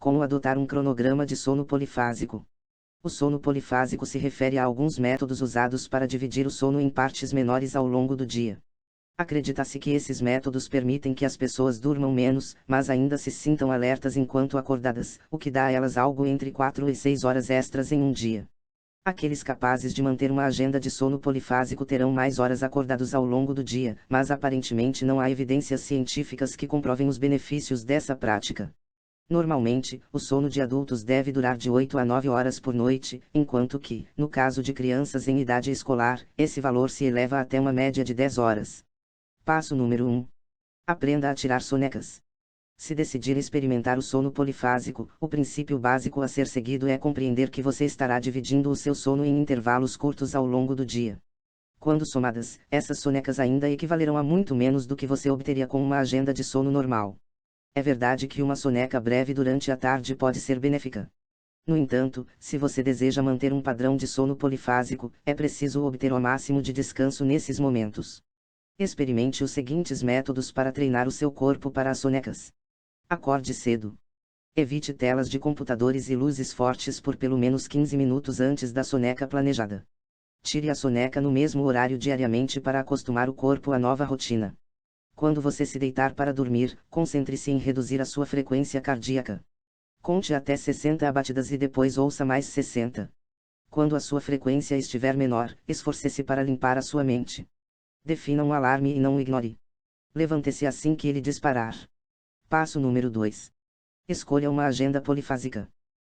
Como adotar um cronograma de sono polifásico? O sono polifásico se refere a alguns métodos usados para dividir o sono em partes menores ao longo do dia. Acredita-se que esses métodos permitem que as pessoas durmam menos, mas ainda se sintam alertas enquanto acordadas, o que dá a elas algo entre 4 e 6 horas extras em um dia. Aqueles capazes de manter uma agenda de sono polifásico terão mais horas acordados ao longo do dia, mas aparentemente não há evidências científicas que comprovem os benefícios dessa prática. Normalmente, o sono de adultos deve durar de 8 a 9 horas por noite, enquanto que, no caso de crianças em idade escolar, esse valor se eleva até uma média de 10 horas. Passo número 1. Aprenda a tirar sonecas. Se decidir experimentar o sono polifásico, o princípio básico a ser seguido é compreender que você estará dividindo o seu sono em intervalos curtos ao longo do dia. Quando somadas, essas sonecas ainda equivalerão a muito menos do que você obteria com uma agenda de sono normal. É verdade que uma soneca breve durante a tarde pode ser benéfica. No entanto, se você deseja manter um padrão de sono polifásico, é preciso obter o máximo de descanso nesses momentos. Experimente os seguintes métodos para treinar o seu corpo para as sonecas. Acorde cedo. Evite telas de computadores e luzes fortes por pelo menos 15 minutos antes da soneca planejada. Tire a soneca no mesmo horário diariamente para acostumar o corpo à nova rotina. Quando você se deitar para dormir, concentre-se em reduzir a sua frequência cardíaca. Conte até 60 batidas e depois ouça mais 60. Quando a sua frequência estiver menor, esforce-se para limpar a sua mente. Defina um alarme e não o ignore. Levante-se assim que ele disparar. Passo número 2. Escolha uma agenda polifásica.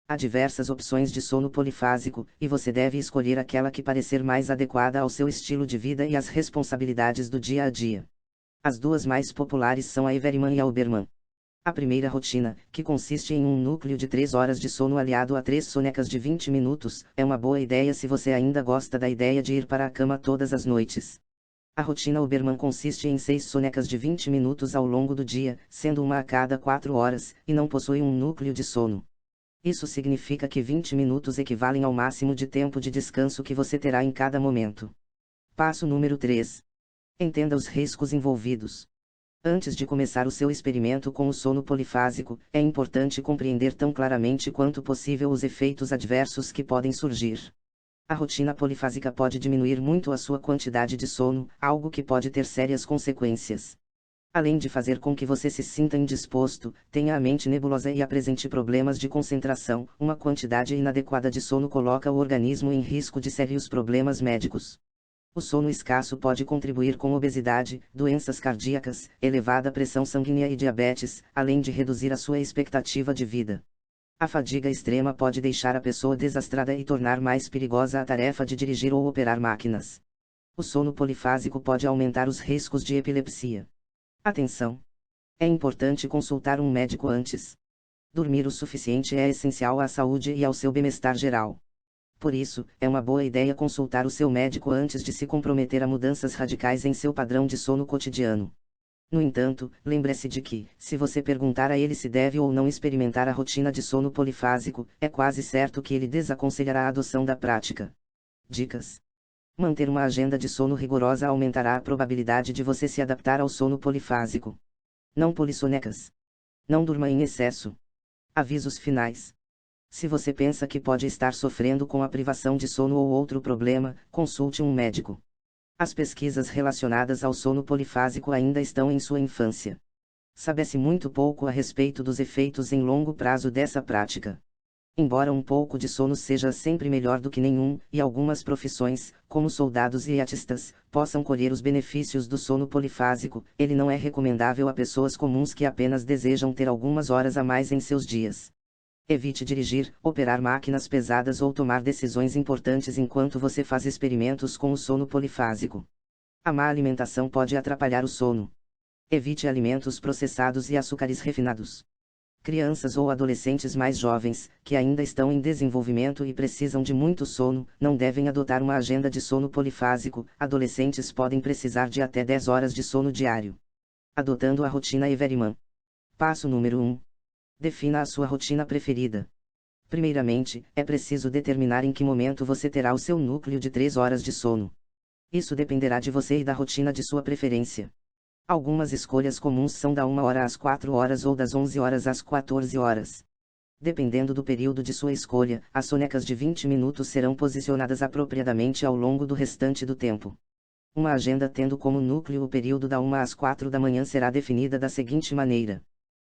Há diversas opções de sono polifásico, e você deve escolher aquela que parecer mais adequada ao seu estilo de vida e às responsabilidades do dia a dia. As duas mais populares são a Everyman e a Huberman. A primeira rotina, que consiste em um núcleo de 3 horas de sono aliado a 3 sonecas de 20 minutos, é uma boa ideia se você ainda gosta da ideia de ir para a cama todas as noites. A rotina Huberman consiste em 6 sonecas de 20 minutos ao longo do dia, sendo uma a cada 4 horas, e não possui um núcleo de sono. Isso significa que 20 minutos equivalem ao máximo de tempo de descanso que você terá em cada momento. Passo número 3. Entenda os riscos envolvidos. Antes de começar o seu experimento com o sono polifásico, é importante compreender tão claramente quanto possível os efeitos adversos que podem surgir. A rotina polifásica pode diminuir muito a sua quantidade de sono, algo que pode ter sérias consequências. Além de fazer com que você se sinta indisposto, tenha a mente nebulosa e apresente problemas de concentração, uma quantidade inadequada de sono coloca o organismo em risco de sérios problemas médicos. O sono escasso pode contribuir com obesidade, doenças cardíacas, elevada pressão sanguínea e diabetes, além de reduzir a sua expectativa de vida. A fadiga extrema pode deixar a pessoa desastrada e tornar mais perigosa a tarefa de dirigir ou operar máquinas. O sono polifásico pode aumentar os riscos de epilepsia. Atenção! É importante consultar um médico antes. Dormir o suficiente é essencial à saúde e ao seu bem-estar geral. Por isso, é uma boa ideia consultar o seu médico antes de se comprometer a mudanças radicais em seu padrão de sono cotidiano. No entanto, lembre-se de que, se você perguntar a ele se deve ou não experimentar a rotina de sono polifásico, é quase certo que ele desaconselhará a adoção da prática. Dicas: manter uma agenda de sono rigorosa aumentará a probabilidade de você se adaptar ao sono polifásico. Não pule sonecas. Não durma em excesso. Avisos finais. Se você pensa que pode estar sofrendo com a privação de sono ou outro problema, consulte um médico. As pesquisas relacionadas ao sono polifásico ainda estão em sua infância. Sabe-se muito pouco a respeito dos efeitos em longo prazo dessa prática. Embora um pouco de sono seja sempre melhor do que nenhum, e algumas profissões, como soldados e artistas, possam colher os benefícios do sono polifásico, ele não é recomendável a pessoas comuns que apenas desejam ter algumas horas a mais em seus dias. Evite dirigir, operar máquinas pesadas ou tomar decisões importantes enquanto você faz experimentos com o sono polifásico. A má alimentação pode atrapalhar o sono. Evite alimentos processados e açúcares refinados. Crianças ou adolescentes mais jovens, que ainda estão em desenvolvimento e precisam de muito sono, não devem adotar uma agenda de sono polifásico. Adolescentes podem precisar de até 10 horas de sono diário. Adotando a rotina Everyman. Passo número 1. Defina a sua rotina preferida. Primeiramente, é preciso determinar em que momento você terá o seu núcleo de 3 horas de sono. Isso dependerá de você e da rotina de sua preferência. Algumas escolhas comuns são da 1 hora às 4 horas ou das 11 horas às 14 horas. Dependendo do período de sua escolha, as sonecas de 20 minutos serão posicionadas apropriadamente ao longo do restante do tempo. Uma agenda tendo como núcleo o período da 1 às 4 da manhã será definida da seguinte maneira: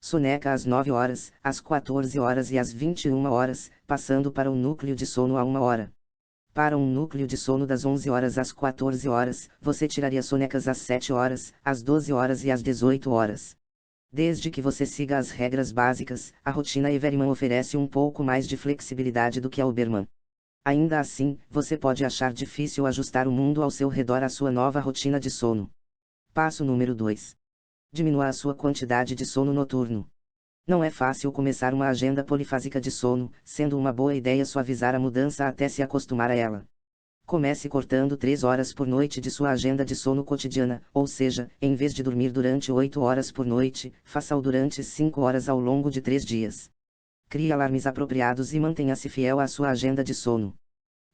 soneca às 9 horas, às 14 horas e às 21 horas, passando para o núcleo de sono a 1 hora. Para um núcleo de sono das 11 horas às 14 horas, você tiraria sonecas às 7 horas, às 12 horas e às 18 horas. Desde que você siga as regras básicas, a rotina Everyman oferece um pouco mais de flexibilidade do que a Huberman. Ainda assim, você pode achar difícil ajustar o mundo ao seu redor à sua nova rotina de sono. Passo número 2. Diminua a sua quantidade de sono noturno. Não é fácil começar uma agenda polifásica de sono, sendo uma boa ideia suavizar a mudança até se acostumar a ela. Comece cortando 3 horas por noite de sua agenda de sono cotidiana, ou seja, em vez de dormir durante 8 horas por noite, faça-o durante 5 horas ao longo de 3 dias. Crie alarmes apropriados e mantenha-se fiel à sua agenda de sono.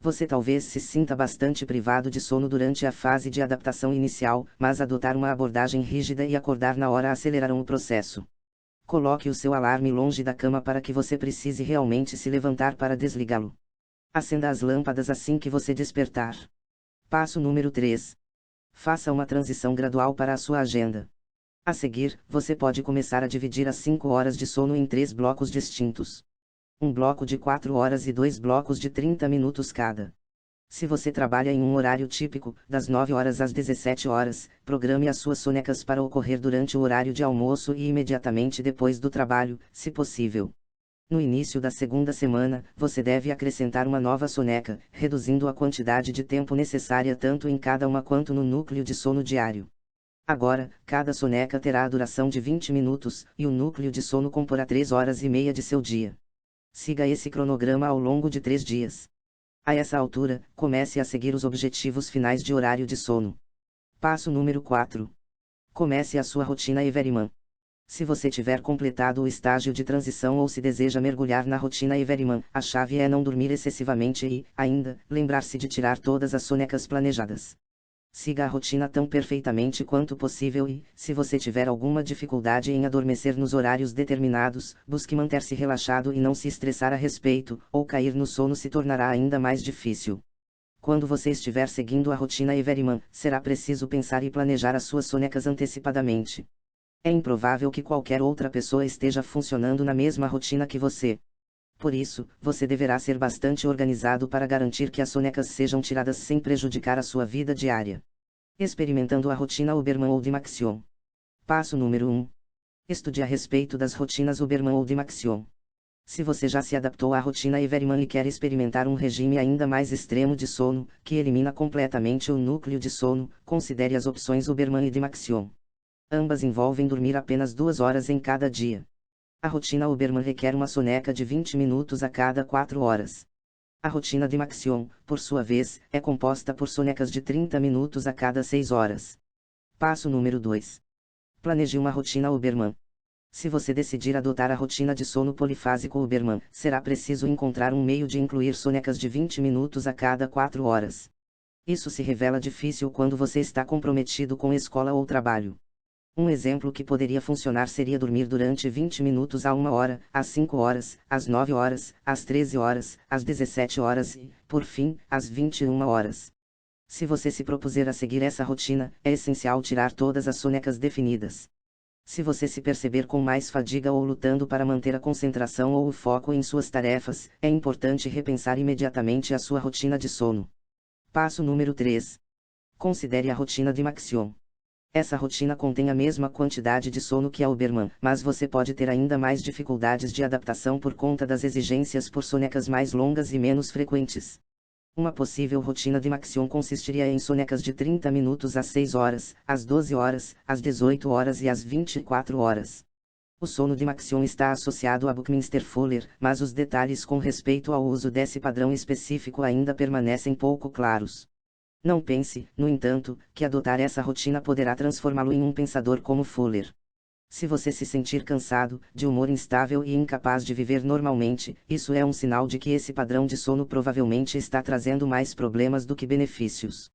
Você talvez se sinta bastante privado de sono durante a fase de adaptação inicial, mas adotar uma abordagem rígida e acordar na hora acelerarão o processo. Coloque o seu alarme longe da cama para que você precise realmente se levantar para desligá-lo. Acenda as lâmpadas assim que você despertar. Passo número 3. Faça uma transição gradual para a sua agenda. A seguir, você pode começar a dividir as 5 horas de sono em 3 blocos distintos. Um bloco de 4 horas e 2 blocos de 30 minutos cada. Se você trabalha em um horário típico, das 9 horas às 17 horas, programe as suas sonecas para ocorrer durante o horário de almoço e imediatamente depois do trabalho, se possível. No início da segunda semana, você deve acrescentar uma nova soneca, reduzindo a quantidade de tempo necessária tanto em cada uma quanto no núcleo de sono diário. Agora, cada soneca terá a duração de 20 minutos, e o núcleo de sono comporá 3 horas e meia de seu dia. Siga esse cronograma ao longo de 3 dias. A essa altura, comece a seguir os objetivos finais de horário de sono. Passo número 4. Comece a sua rotina Everyman. Se você tiver completado o estágio de transição ou se deseja mergulhar na rotina Everyman, a chave é não dormir excessivamente e, ainda, lembrar-se de tirar todas as sonecas planejadas. Siga a rotina tão perfeitamente quanto possível e, se você tiver alguma dificuldade em adormecer nos horários determinados, busque manter-se relaxado e não se estressar a respeito, ou cair no sono se tornará ainda mais difícil. Quando você estiver seguindo a rotina Everyman, será preciso pensar e planejar as suas sonecas antecipadamente. É improvável que qualquer outra pessoa esteja funcionando na mesma rotina que você. Por isso, você deverá ser bastante organizado para garantir que as sonecas sejam tiradas sem prejudicar a sua vida diária. Experimentando a rotina Huberman ou Dymaxion. Passo número 1. Estude a respeito das rotinas Huberman ou Dymaxion. Se você já se adaptou à rotina Everyman e quer experimentar um regime ainda mais extremo de sono, que elimina completamente o núcleo de sono, considere as opções Huberman e Dymaxion. Ambas envolvem dormir apenas 2 horas em cada dia. A rotina Huberman requer uma soneca de 20 minutos a cada 4 horas. A rotina Dymaxion, por sua vez, é composta por sonecas de 30 minutos a cada 6 horas. Passo número 2. Planeje uma rotina Huberman. Se você decidir adotar a rotina de sono polifásico Huberman, será preciso encontrar um meio de incluir sonecas de 20 minutos a cada 4 horas. Isso se revela difícil quando você está comprometido com escola ou trabalho. Um exemplo que poderia funcionar seria dormir durante 20 minutos a 1 hora, às 5 horas, às 9 horas, às 13 horas, às 17 horas e, por fim, às 21 horas. Se você se propuser a seguir essa rotina, é essencial tirar todas as sonecas definidas. Se você se perceber com mais fadiga ou lutando para manter a concentração ou o foco em suas tarefas, é importante repensar imediatamente a sua rotina de sono. Passo número 3. Considere a rotina Dymaxion. Essa rotina contém a mesma quantidade de sono que a Huberman, mas você pode ter ainda mais dificuldades de adaptação por conta das exigências por sonecas mais longas e menos frequentes. Uma possível rotina Dymaxion consistiria em sonecas de 30 minutos às 6 horas, às 12 horas, às 18 horas e às 24 horas. O sono Dymaxion está associado a Buckminster-Fuller, mas os detalhes com respeito ao uso desse padrão específico ainda permanecem pouco claros. Não pense, no entanto, que adotar essa rotina poderá transformá-lo em um pensador como Fuller. Se você se sentir cansado, de humor instável e incapaz de viver normalmente, isso é um sinal de que esse padrão de sono provavelmente está trazendo mais problemas do que benefícios.